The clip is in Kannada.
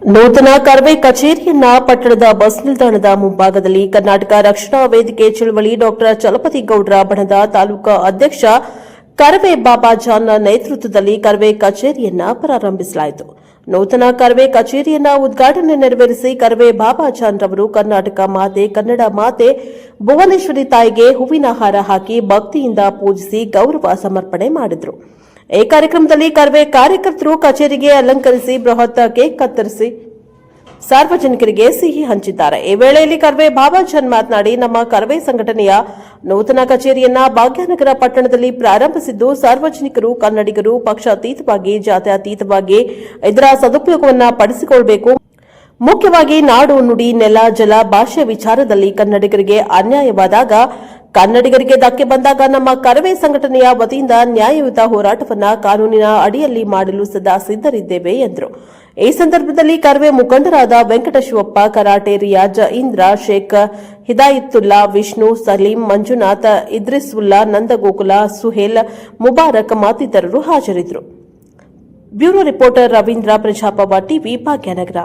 ನೂತನ ಕರವೇ ಕಚೇರಿಯನ್ನ ಪಟ್ಟಣದ ಬಸ್ ನಿಲ್ದಾಣದ ಮುಂಭಾಗದಲ್ಲಿ ಕರ್ನಾಟಕ ರಕ್ಷಣಾ ವೇದಿಕೆ ಚಳವಳಿ ಡಾ ಚಲಪತಿ ಗೌಡ್ರ ಬಣದ ತಾಲೂಕಾ ಅಧ್ಯಕ್ಷ ಕರವೇ ಬಾಬಾಜಾನ್ ನೇತೃತ್ವದಲ್ಲಿ ಕರವೇ ಕಚೇರಿಯನ್ನ ಪ್ರಾರಂಭಿಸಲಾಯಿತು. ನೂತನ ಕರವೇ ಕಚೇರಿಯನ್ನ ಉದ್ಘಾಟನೆ ನೆರವೇರಿಸಿ ಕರವೇ ಬಾಬಾಜಾನ್ ರವರು ಕರ್ನಾಟಕ ಮಾತೆ ಕನ್ನಡ ಮಾತೆ ಭುವನೇಶ್ವರಿ ತಾಯಿಗೆ ಹೂವಿನ ಹಾರ ಹಾಕಿ ಭಕ್ತಿಯಿಂದ ಪೂಜಿಸಿ ಗೌರವ ಸಮರ್ಪಣೆ ಮಾಡಿದರು. ಈ ಕಾರ್ಯಕ್ರಮದಲ್ಲಿ ಕರವೇ ಕಾರ್ಯಕರ್ತರು ಕಚೇರಿಗೆ ಅಲಂಕರಿಸಿ ಬೃಹತ್ ಕೇಕ್ ಕತ್ತರಿಸಿ ಸಾರ್ವಜನಿಕರಿಗೆ ಸಿಹಿ ಹಂಚಿದ್ದಾರೆ. ಈ ವೇಳೆಯಲ್ಲಿ ಕರವೇ ಬಾಬಾಜಾನ್ ಮಾತನಾಡಿ, ನಮ್ಮ ಕರವೇ ಸಂಘಟನೆಯ ನೂತನ ಕಚೇರಿಯನ್ನ ಭಾಗ್ಯನಗರ ಪಟ್ಟಣದಲ್ಲಿ ಪ್ರಾರಂಭಿಸಿದ್ದು, ಸಾರ್ವಜನಿಕರು ಕನ್ನಡಿಗರು ಪಕ್ಷಾತೀತವಾಗಿ ಜಾತ್ಯತೀತವಾಗಿ ಇದರ ಸದುಪಯೋಗವನ್ನು ಪಡಿಸಿಕೊಳ್ಳಬೇಕು. ಮುಖ್ಯವಾಗಿ ನಾಡು ನುಡಿ ನೆಲ ಜಲ ಭಾಷೆ ವಿಚಾರದಲ್ಲಿ ಕನ್ನಡಿಗರಿಗೆ ಅನ್ಯಾಯವಾದಾಗ ಕನ್ನಡಿಗರಿಗೆ ಧಕ್ಕೆ ಬಂದಾಗ ನಮ್ಮ ಕರವೇ ಸಂಘಟನೆಯ ವತಿಯಿಂದ ನ್ಯಾಯಯುತ ಹೋರಾಟವನ್ನು ಕಾನೂನಿನ ಅಡಿಯಲ್ಲಿ ಮಾಡಲು ಸದಾ ಸಿದ್ದರಿದ್ದೇವೆ ಎಂದರು. ಈ ಸಂದರ್ಭದಲ್ಲಿ ಕರವೇ ಮುಖಂಡರಾದ ವೆಂಕಟಶಿವಪ್ಪ, ಕರಾಟೆ ರಿಯಾಜ್, ಇಂದ್ರ, ಶೇಖ್, ಹಿದಾಯತುಲ್ಲಾ, ವಿಷ್ಣು, ಸಲೀಂ, ಮಂಜುನಾಥ್, ಇದ್ರಿಸುಲ್ಲಾ, ನಂದಗೋಕುಲ, ಸುಹೇಲ್, ಮುಬಾರಕ್ ಮತ್ತಿತರರು ಹಾಜರಿದ್ದರು. Bureau reporter Ravindra, Prajapava TV, Bhagyanagar.